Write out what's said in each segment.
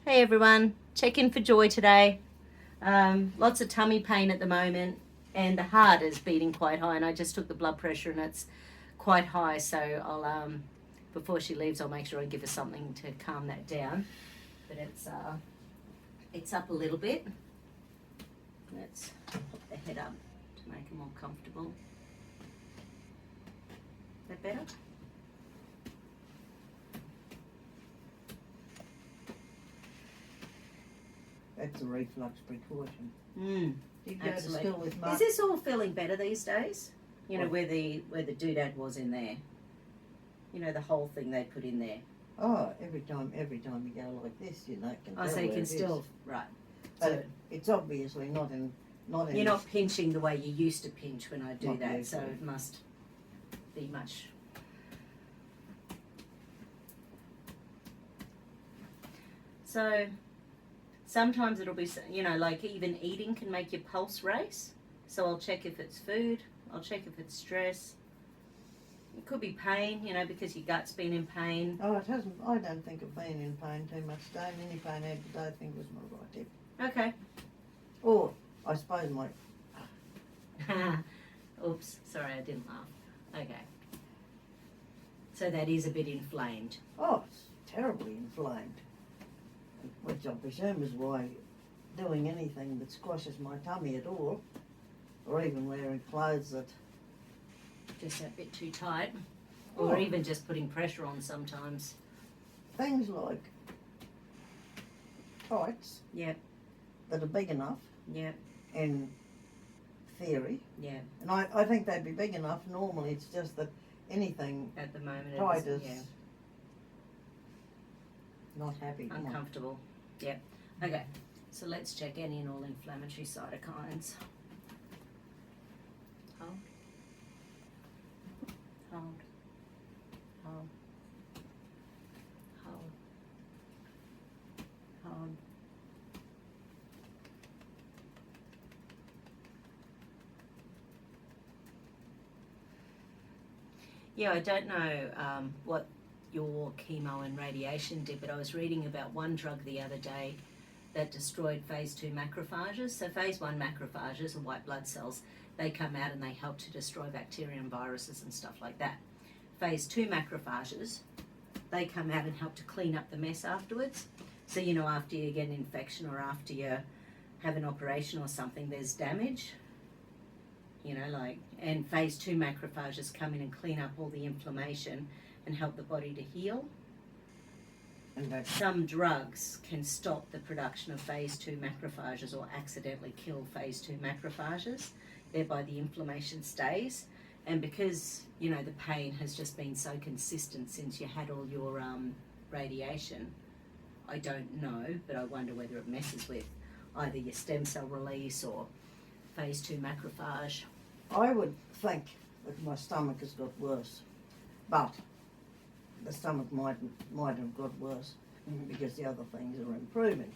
Hey everyone, check in for Joy today. Lots of tummy pain at the moment, and the heart is beating quite high. And I just took the blood pressure, and it's quite high. So I'll before she leaves, I'll make sure I give her something to calm that down. But it's up a little bit. Let's put the head up to make her more comfortable. Is that better? That's a reflux precaution. Mm, Do you go to school with Is Mark? this all feeling better these days? You know, where the doodad was in there. You know, the whole thing they put in there. Oh, every time you go like this, you know, can Oh, tell so you where can it still is. right. But So it's obviously not in. you're not pinching the way you used to pinch when I do Not that. So usually. it must be much. So sometimes it'll be, you know, like even eating can make your pulse race. So I'll check if it's food. I'll check if it's stress. It could be pain, you know, because your gut's been in pain. Oh, it hasn't. I don't think I've been in pain too much today. The only pain I had today, I think, was my right hip. Okay. Or I suppose my. Oops, sorry, I didn't laugh. Okay. So that is a bit inflamed. Oh, it's terribly inflamed. Which I presume is why doing anything that squashes my tummy at all, or even wearing clothes that. Just a bit too tight. Or even just putting pressure on sometimes. Things like tights. Yep. That are big enough. Yep. In theory. Yeah. And I think they'd be big enough. Normally it's just that anything At the moment tight it is is not happy. uncomfortable. Yep. Okay. So let's check any and all inflammatory cytokines. Hold. Hold. Hold. Hold. Hold. Yeah, I don't know what your chemo and radiation did, but I was reading about one drug the other day that destroyed phase 2 macrophages. So phase 1 macrophages are white blood cells. They come out and they help to destroy bacteria and viruses and stuff like that. Phase 2 macrophages, they come out and help to clean up the mess afterwards. So, you know, after you get an infection or after you have an operation or something, there's damage. You know, like, and phase 2 macrophages come in and clean up all the inflammation and help the body to heal. And some drugs can stop the production of phase 2 macrophages or accidentally kill phase 2 macrophages, thereby the inflammation stays. And because, you know, the pain has just been so consistent since you had all your radiation, I don't know, but I wonder whether it messes with either your stem cell release or phase 2 macrophage. I would think that my stomach has got worse, but the stomach might have got worse because the other things are improving.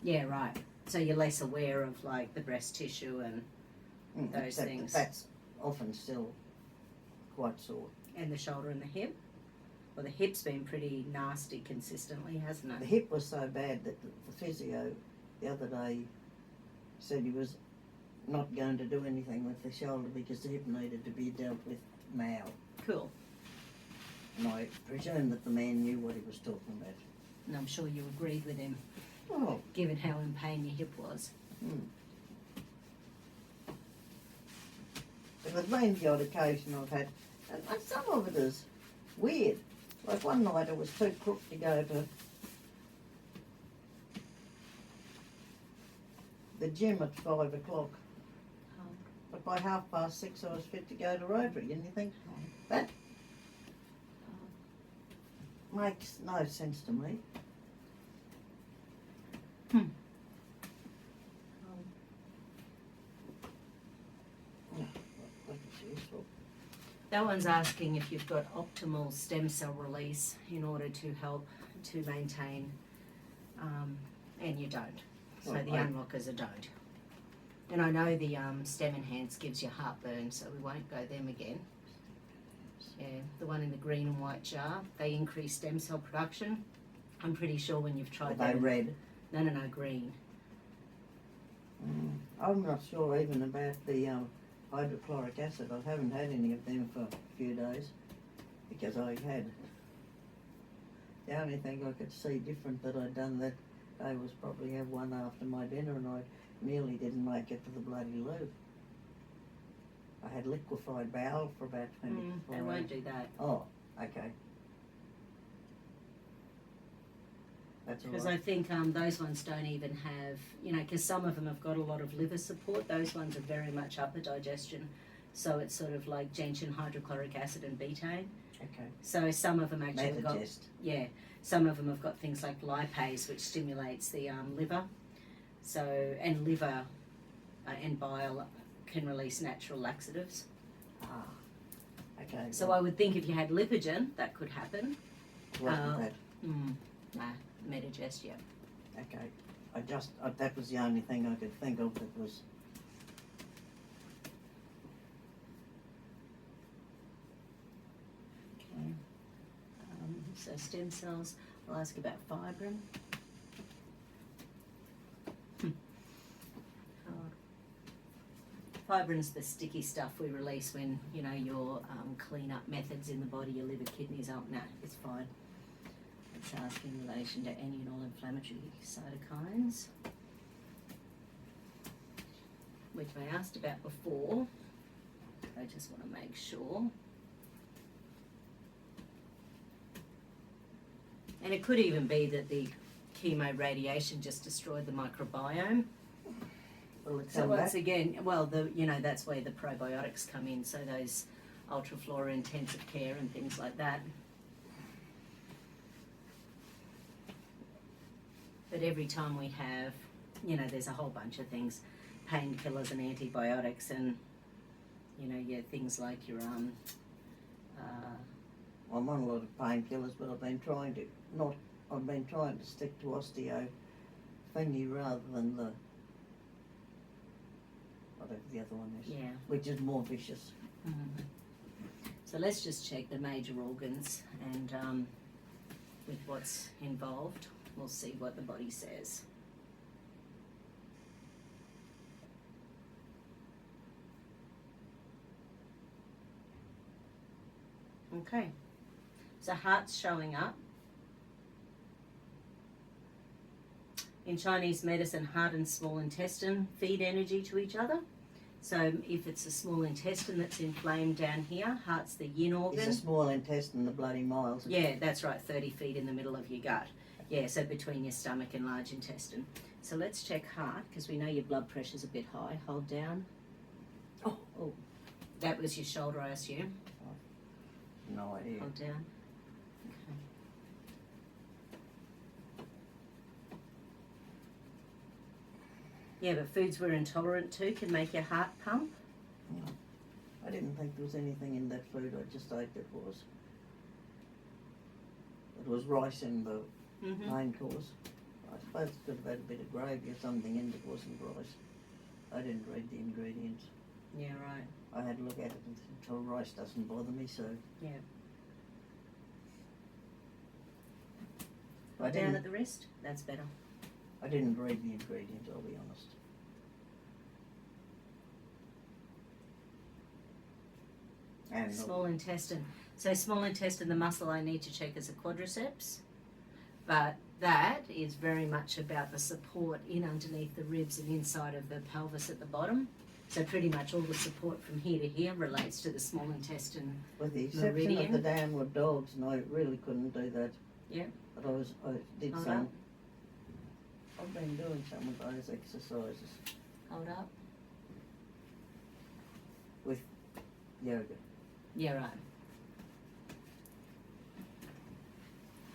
Yeah, right. So you're less aware of like the breast tissue and those things. That's often still quite sore. And the shoulder and the hip? Well, the hip's been pretty nasty consistently, hasn't it? The hip was so bad that the physio the other day said he was not going to do anything with the shoulder because the hip needed to be dealt with now. Cool. And I presume that the man knew what he was talking about. And I'm sure you agreed with him, Oh. given how in pain your hip was. But there's been the odd occasion I've had, and some of it is weird. Like one night I was too crook to go to the gym at 5 o'clock. But by 6:30 I was fit to go to Rotary, and you think, that makes no sense to me. That one's asking if you've got optimal stem cell release in order to help to maintain, and you don't. So the unlockers are don't. And I know the Stem Enhance gives you heartburn, so we won't go them again. Yeah, the one in the green and white jar, they increase stem cell production I'm pretty sure when you've tried Are they them. red? No, green. I'm not sure even about the hydrochloric acid. I haven't had any of them for a few days because I had. The only thing I could see different that I'd done that day was probably have one after my dinner, and I nearly didn't make it to the bloody loo. I had liquefied bowel for about 24 They hours. won't do that. Oh, okay. That's all Because right. I think those ones don't even have, because some of them have got a lot of liver support. Those ones are very much upper digestion. So it's sort of like gentian, hydrochloric acid and betaine. Okay. So some of them actually have got, Metagest. some of them have got things like lipase, which stimulates the liver. So, and liver and bile can release natural laxatives. Ah, okay. So I would think if you had lipogen, that could happen. Wasn't that? Nah, Metagest, yeah. Okay. That was the only thing I could think of that was. Okay. So stem cells, I'll ask about fibrin. Fibrin's the sticky stuff we release when, your clean-up methods in the body, your liver, kidneys up. Nah, it's fine. Let's ask in relation to annual inflammatory cytokines, which I asked about before. I just want to make sure. And it could even be that the chemo radiation just destroyed the microbiome. Will it So come once back? again, that's where the probiotics come in. So those ultra-flora intensive care and things like that. But every time we have, there's a whole bunch of things, painkillers and antibiotics, and things like your I'm on a lot of painkillers, but I've been trying to stick to osteo thingy rather than the whatever the other one is, yeah. which is more vicious. Mm-hmm. So let's just check the major organs, and with what's involved, we'll see what the body says. Okay, so heart's showing up. In Chinese medicine, heart and small intestine feed energy to each other. So if it's the small intestine that's inflamed down here, heart's the yin organ. It's the small intestine, the bloody miles. Yeah, that's right, 30 feet in the middle of your gut. Yeah, so between your stomach and large intestine. So let's check heart, because we know your blood pressure's a bit high. Hold down. Oh. That was your shoulder, I assume. No idea. Hold down. Okay. Yeah, but foods we're intolerant to can make your heart pump. No. I didn't think there was anything in that food. I just ate it was. It was rice in the main course. I suppose it could have had a bit of gravy or something in it wasn't rice. I didn't read the ingredients. Yeah, right. I had a look at it until rice doesn't bother me, so. Yeah. I Down didn't, at the wrist. That's better. I didn't read the ingredients, I'll be honest. And Small intestine. So small intestine, the muscle I need to check is the quadriceps. But that is very much about the support in underneath the ribs and inside of the pelvis at the bottom. So pretty much all the support from here to here relates to the small intestine. with the exception meridian. of the downward dogs, and I really couldn't do that. Yeah. But I did Hold some. up. I've been doing some of those exercises Hold up. with yoga. Yeah, right.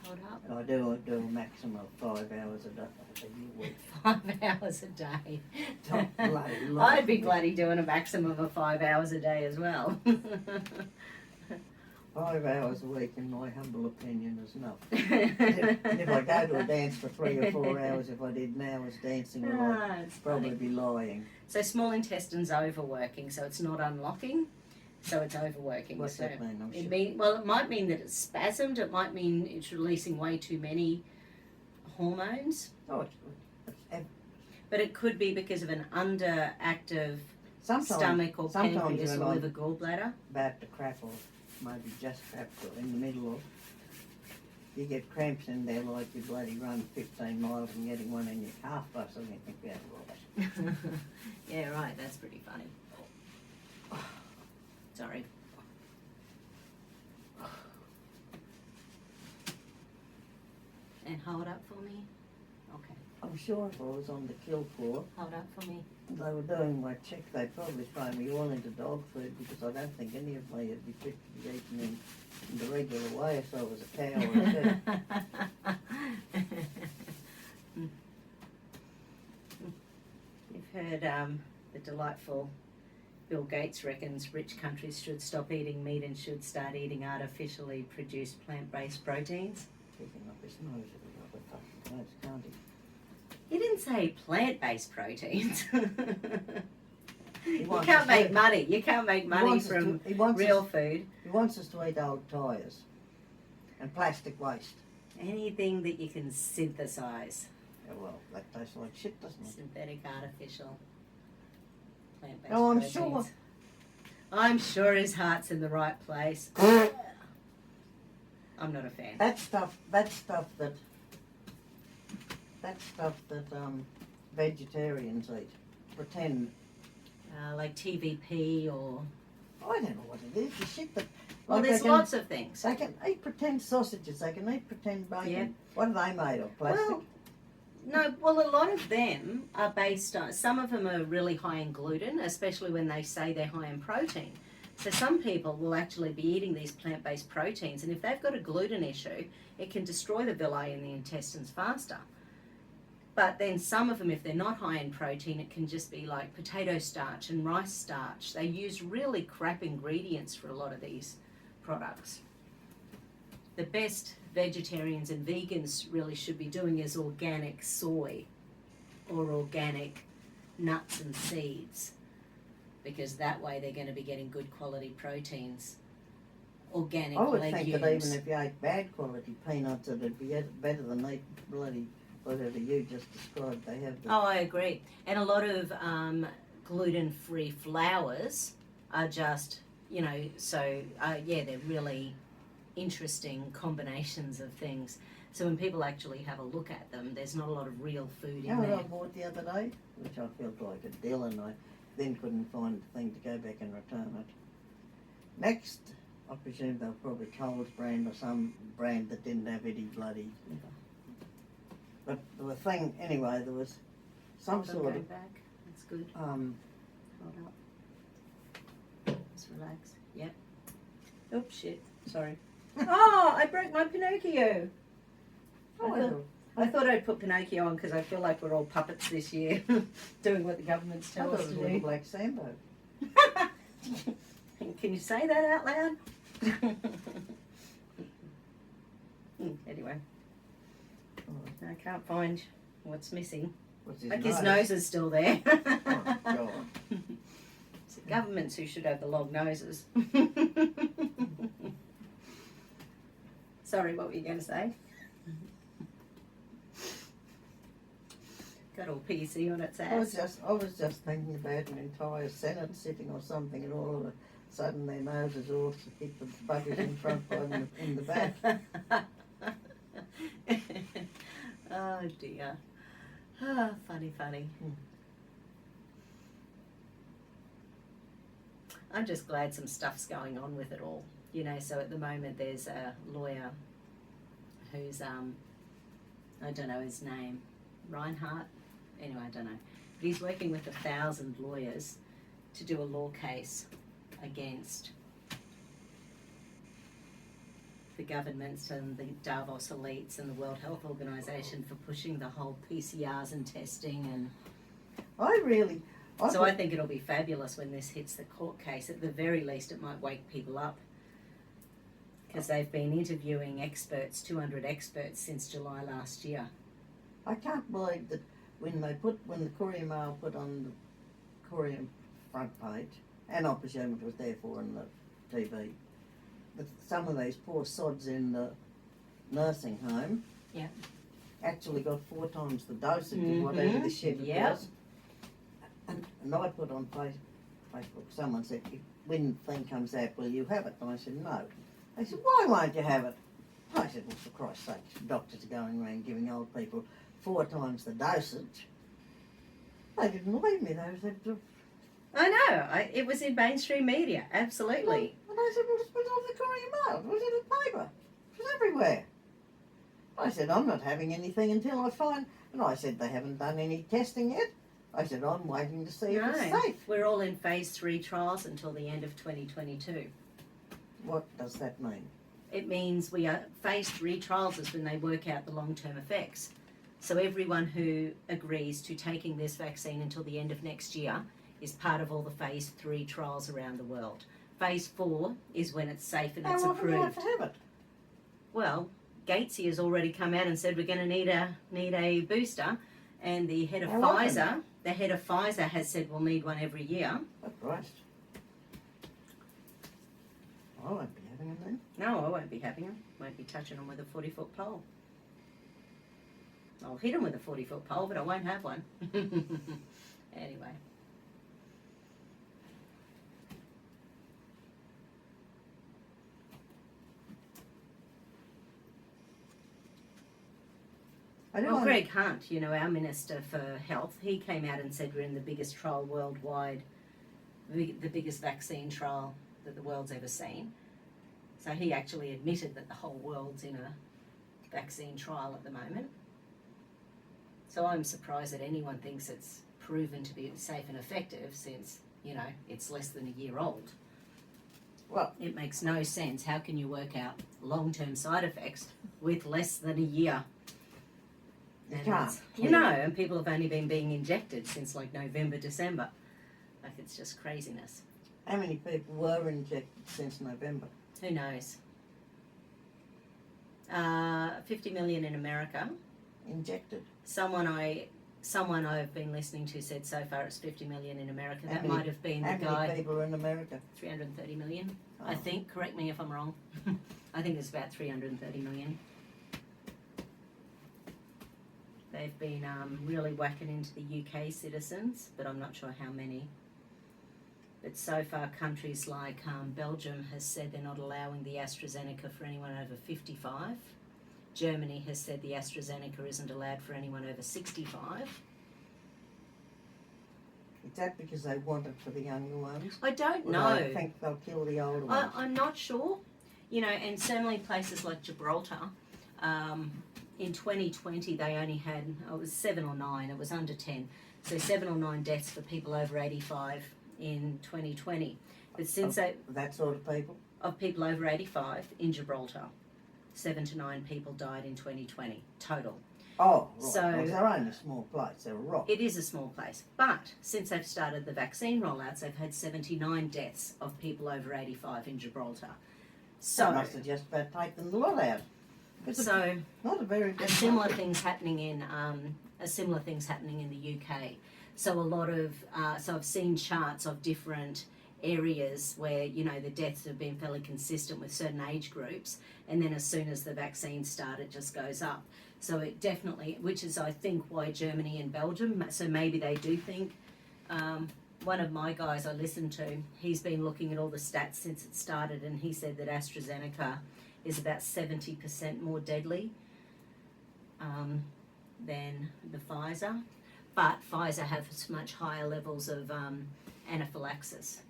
Hold up. And I do a maximum of 5 hours a week. 5 hours a day. Don't bloody lie. I'd be bloody doing a maximum of 5 hours a day as well. 5 hours a week, in my humble opinion, is enough. And if I go to a dance for 3 or 4 hours, if I did an hour's dancing, I'd It's probably funny. be lying. So small intestine's overworking, so it's not unlocking, so it's overworking. What's so that mean? I'm it sure. mean, well, it might mean that it's spasmed. It might mean it's releasing way too many hormones, Oh, it's good. but it could be because of an underactive Sometimes, stomach or sometimes pancreas when or I'm liver gallbladder. about to crap or maybe just crap or in the middle of, you get cramps in there like you bloody run 15 miles and getting one in your calf muscle and you think, yeah, right. Yeah, right, that's pretty funny. Sorry. And hold up for me. Okay, I'm sure if I was on the kill floor, hold up for me. they were doing my check, they'd probably throw me all into dog food because I don't think any of me would be fit to be eaten in the regular way if I was a cow or a sheep. You've heard the delightful Bill Gates reckons rich countries should stop eating meat and should start eating artificially produced plant-based proteins. Picking up his nose every other fucking place, can't he? He didn't say plant-based proteins. He You wants can't us make to- money. You can't make money wants us from to- he wants real us- food. He wants us to eat old tyres and plastic waste. Anything that you can synthesize. Yeah, well, that tastes like shit, doesn't it? Synthetic, artificial, plant-based Oh, I'm proteins. sure. I'm sure his heart's in the right place. I'm not a fan. That stuff that vegetarians eat, pretend, Like TVP or... I don't know what it is, the shit that, Well, like there's they can, lots of things. they can eat pretend sausages, they can eat pretend bacon. Yeah. What are they made of, plastic? Well, no, well, a lot of them are based on... Some of them are really high in gluten, especially when they say they're high in protein. So some people will actually be eating these plant-based proteins, and if they've got a gluten issue, it can destroy the villi in the intestines faster. But then some of them, if they're not high in protein, it can just be like potato starch and rice starch. They use really crap ingredients for a lot of these products. The best vegetarians and vegans really should be doing is organic soy or organic nuts and seeds, because that way they're going to be getting good quality proteins. Organic I would legumes. think that even if you ate bad quality peanuts, it'd be better than eat bloody whatever you just described. They have the Oh, I agree. And a lot of gluten-free flours are just, so yeah, they're really interesting combinations of things. So when people actually have a look at them, there's not a lot of real food You in know what there. I bought the other day? Which I felt like a deal, and I then couldn't find the thing to go back and return it. Next, I presume they were probably Coles brand or some brand that didn't have any bloody... But the thing, anyway, there was some Don't sort go of... back. That's good. Um, Hold up. Just relax. Yep. Oops, shit. Sorry. Oh, I broke my Pinocchio. I thought I'd put Pinocchio on because I feel like we're all puppets this year, doing what the governments I tell thought us it to was a little do. black Sambo. Can you say that out loud? Anyway, I can't find what's missing. What's his Like nose? his nose is still there. Oh, God. It's the governments who should have the long noses. Sorry, what were you going to say? Got all PC on its I was ass. just thinking about an entire Senate sitting or something, and all of a sudden their noses all hit the buggers in front by them in the back. Oh dear. Ah, funny. I'm just glad some stuff's going on with it all. So at the moment there's a lawyer who's, I don't know his name, Reinhardt? Anyway, I don't know. But he's working with 1,000 lawyers to do a law case against the governments and the Davos elites and the World Health Organization for pushing the whole PCRs and testing. And so I think it'll be fabulous when this hits the court case. At the very least, it might wake people up, because they've been interviewing experts, 200 experts, since July last year. I can't believe that when the Courier Mail put on the Courier front page, and I presume it was therefore in the TV, that some of these poor sods in the nursing home Yeah. actually got 4 times the dosage of whatever the shit it Yep. was. And I put on Facebook, someone said, when the thing comes out, will you have it? And I said, no. They said, why won't you have it? I said, well, for Christ's sake, doctors are going around giving old people 4 times the dosage. They didn't believe me. They said, I know. It was in mainstream media. Absolutely. and I said, well, it was on the Courier Mail. It was in the paper. It was everywhere. I said, I'm not having anything until I find... And I said, they haven't done any testing yet. I said, I'm waiting to see if it's safe. We're all in phase 3 trials until the end of 2022. What does that mean? It means we are phase 3 trials is when they work out the long-term effects. So everyone who agrees to taking this vaccine until the end of next year is part of all the phase 3 trials around the world. Phase 4 is when it's safe and it's How often do I have approved. to have it? Well, Gatesy has already come out and said we're going to need a booster, and the head of How often? Pfizer has said we'll need one every year. Oh, Christ. I won't be having them then. No, I won't be having them. Won't be touching them with a 40-foot pole. I'll hit them with a 40-foot pole, but I won't have one. Anyway. Well, Greg Hunt, you know, our Minister for Health, he came out and said we're in the biggest trial worldwide, the biggest vaccine trial that the world's ever seen. So he actually admitted that the whole world's in a vaccine trial at the moment. So I'm surprised that anyone thinks it's proven to be safe and effective since, you know, it's less than a year old. Well, it makes no sense. How can you work out long-term side effects with less than a year? you can't. You know, and people have only been being injected since like November, December. Like, it's just craziness. How many people were injected since November? Who knows? 50 million in America. Injected. Someone I've been listening to said so far it's 50 million in America. That might have been the How guy. many people are in America? 330 million, Oh. I think. Correct me if I'm wrong. I think it's about 330 million. They've been really whacking into the UK citizens, but I'm not sure how many. But so far, countries like Belgium has said they're not allowing the AstraZeneca for anyone over 55. Germany has said the AstraZeneca isn't allowed for anyone over 65. Is that because they want it for the younger ones? I don't Or know. they think they'll kill the older ones? I'm not sure. You know, and certainly places like Gibraltar, in 2020 they only had, it was 7 or 9, it was under 10. So 7 or 9 deaths for people over 85 in 2020. But since that sort of people? of people over 85 in Gibraltar, 7 to 9 people died in 2020 total. Oh, right. So- Well, they're only a small place. They're a rock. It is a small place, but since they've started the vaccine rollouts, they've had 79 deaths of people over 85 in Gibraltar. They So, must have just about taken the lot out. It's so not a very good similar country. things happening in the UK. So a lot of so I've seen charts of different areas where, you know, the deaths have been fairly consistent with certain age groups, and then as soon as the vaccine started, it just goes up. So it definitely, which is I think why Germany and Belgium, so maybe they do think. One of my guys I listened to, he's been looking at all the stats since it started, and he said that AstraZeneca is about 70% more deadly than the Pfizer, but Pfizer has much higher levels of anaphylaxis.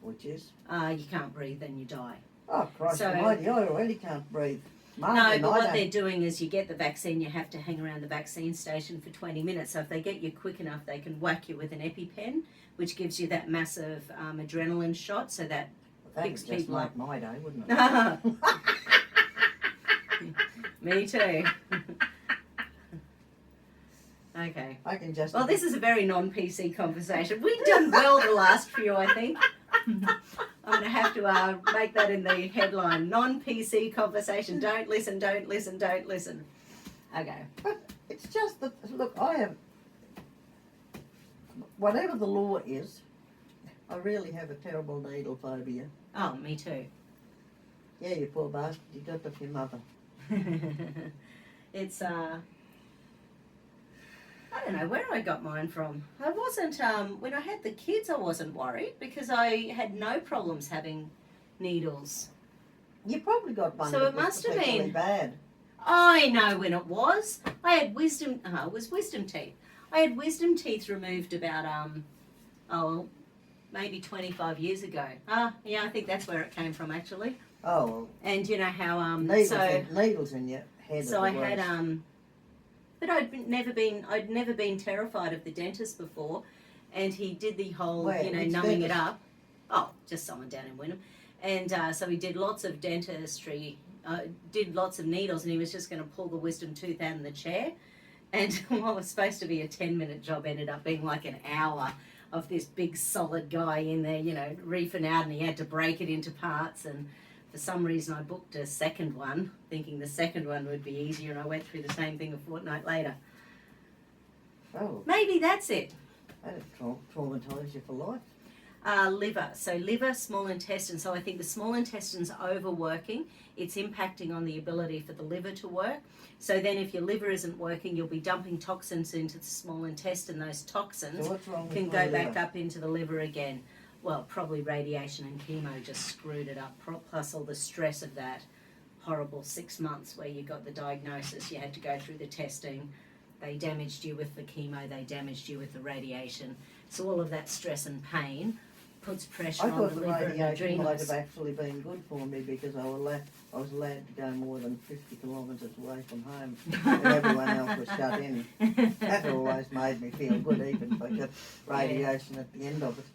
Which is? You can't breathe and you die. Oh, Christ So- almighty, I already can't breathe. No, Martin, but I what don't- they're doing is you get the vaccine, you have to hang around the vaccine station for 20 minutes. So if they get you quick enough, they can whack you with an EpiPen, which gives you that massive adrenaline shot, so that That would picks just people up. make my day, wouldn't it? Me too. Okay. I can just... Well, this is a very non-PC conversation. We've done well the last few, I think. I'm going to have to make that in the headline. Non-PC conversation. Don't listen, don't listen, don't listen. Okay. But it's just that, look, I have... Whatever the law is, I really have a terrible needle phobia. Oh, me too. Yeah, you poor bastard, you got it off your mother. It's don't know where I got mine from. I wasn't, when I had the kids, I wasn't worried because I had no problems having needles. You probably got one So that it was must have particularly been. bad. I know when it was. I had it was wisdom teeth. I had wisdom teeth removed about, maybe 25 years ago. Yeah, I think that's where it came from actually. Oh, well, And you know how, needles in your head. so are I the had, worst. but I'd never been terrified of the dentist before, and he did the whole, Where? Which numbing it dentist? up. Oh, just someone down in Wynnum, and so he did lots of dentistry, did lots of needles, and he was just going to pull the wisdom tooth out in the chair, and what was supposed to be a 10-minute job ended up being like an hour of this big solid guy in there, reefing out, and he had to break it into parts and. For some reason, I booked a second one, thinking the second one would be easier, and I went through the same thing a fortnight later. Oh, Maybe that's it. that'd traumatise you for life. Liver. So liver, small intestine. So I think the small intestine's overworking. It's impacting on the ability for the liver to work. So then if your liver isn't working, you'll be dumping toxins into the small intestine. Those toxins So what's wrong with can my go back liver? up into the liver again. Well, probably radiation and chemo just screwed it up, plus all the stress of that horrible 6 months where you got the diagnosis, you had to go through the testing, they damaged you with the chemo, they damaged you with the radiation. So all of that stress and pain puts pressure I on thought the the liver and radiation might adrenals. have actually been good for me because I was allowed to go more than 50 kilometres away from home when everyone else was shut in. That always made me feel good, even if I got radiation at the end of it.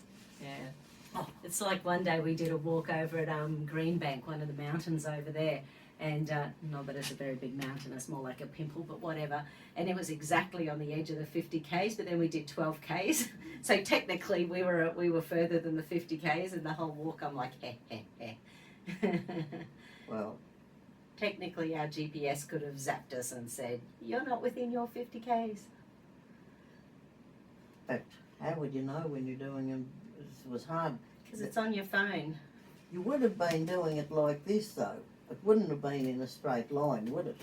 Yeah. It's like one day we did a walk over at Greenbank, one of the mountains over there, and not that it's a very big mountain, it's more like a pimple, but whatever, and it was exactly on the edge of the 50 Ks, but then we did 12 Ks, so technically we were further than the 50 Ks, and the whole walk I'm like, Well, technically our GPS could have zapped us and said, you're not within your 50 Ks. but how would you know when you're doing them? It was hard. Because it's on your phone. You would have been doing it like this, though. It wouldn't have been in a straight line, would it?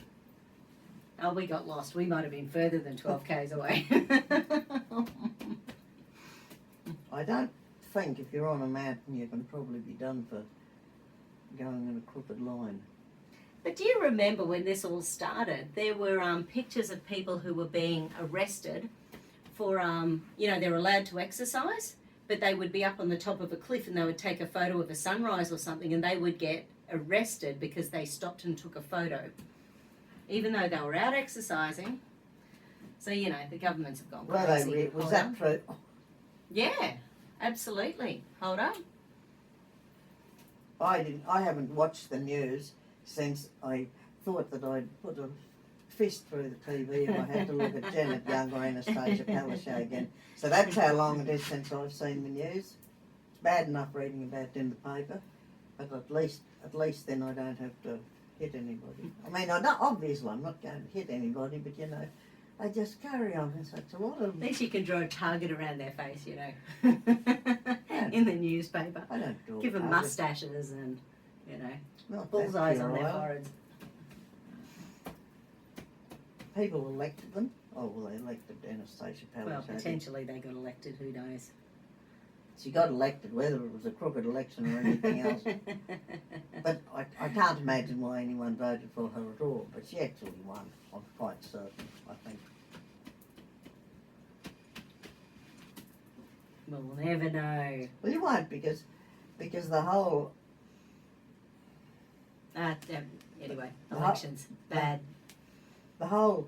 Oh, we got lost. We might have been further than 12 Ks away. I don't think if you're on a mountain you can probably be done for going in a crooked line. But do you remember when this all started? There were pictures of people who were being arrested for, they're allowed to exercise, but they would be up on the top of a cliff and they would take a photo of a sunrise or something and they would get arrested because they stopped and took a photo, even though they were out exercising. So, the governments have gone crazy. Was that true? Yeah, absolutely. Hold on. I haven't watched the news since I thought that I'd put a fist through the TV if I had to look at Janet Young or Anastasia Palaszczuk again. So that's how long it is since I've seen the news. It's bad enough reading about it in the paper, but at least then I don't have to hit anybody. I mean, obviously I'm not going to hit anybody, but I just carry on in such a lot of. At least you can draw a target around their face, in the newspaper. I don't draw Give them targets. mustaches and, Not that bullseyes on their puerile. foreheads. People elected them. Oh, well, they elected Anastasia Palaszczuk. Well, potentially they got elected, who knows. She got elected, whether it was a crooked election or anything else. But I can't imagine why anyone voted for her at all. But she actually won, I'm quite certain, I think. We'll never know. Well, you won't because the whole Anyway, elections, bad. the whole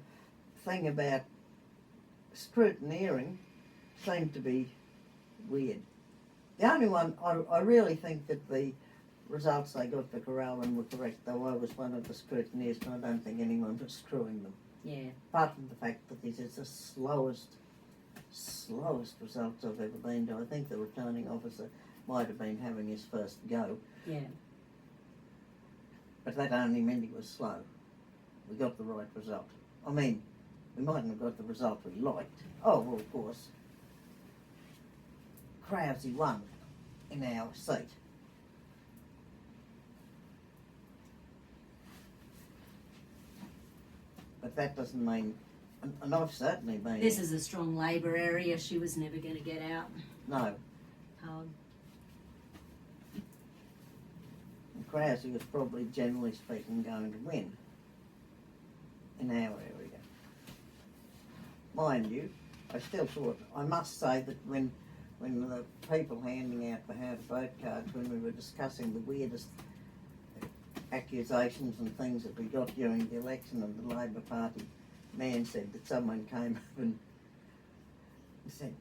thing about scrutineering seemed to be weird. The only one, I really think that the results they got for Corrallan were correct, though I was one of the scrutineers and I don't think anyone was screwing them. Yeah. Apart from the fact that this is the slowest results I've ever been to. I think the returning officer might have been having his first go. Yeah. But that only meant he was slow. We got the right result. I mean, we mightn't have got the result we liked. Oh, well, of course, Krause won in our seat. But that doesn't mean And I've certainly been. This is a strong labour area. She was never going to get out. No. Krause was probably, generally speaking, going to win in our area. Mind you, I still thought, I must say that when the people handing out the how to vote cards, when we were discussing the weirdest accusations and things that we got during the election, and the Labor Party man said that someone came up and said,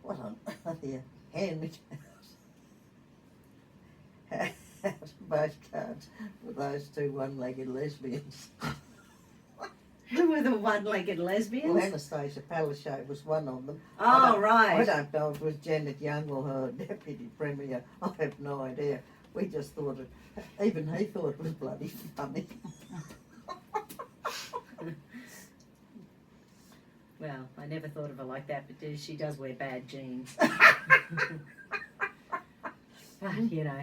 what on earth are you handing out vote cards for those two one-legged lesbians? Who were the one-legged lesbians? Well, Anastasia Palaszczuk was one of them. Oh, right. I don't know if it was Janet Young or her deputy premier. I have no idea. We just thought it, even he thought it was bloody funny. Well, I never thought of her like that, but she does wear bad jeans. You know.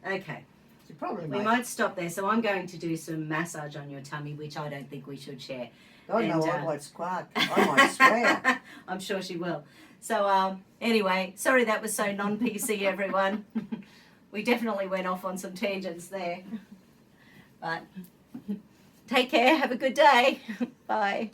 Okay. She probably We might stop there. So I'm going to do some massage on your tummy, which I don't think we should share. I know, I might squawk. I might swear. I'm sure she will. So anyway, sorry that was so non-PC, everyone. We definitely went off on some tangents there. But take care. Have a good day. Bye.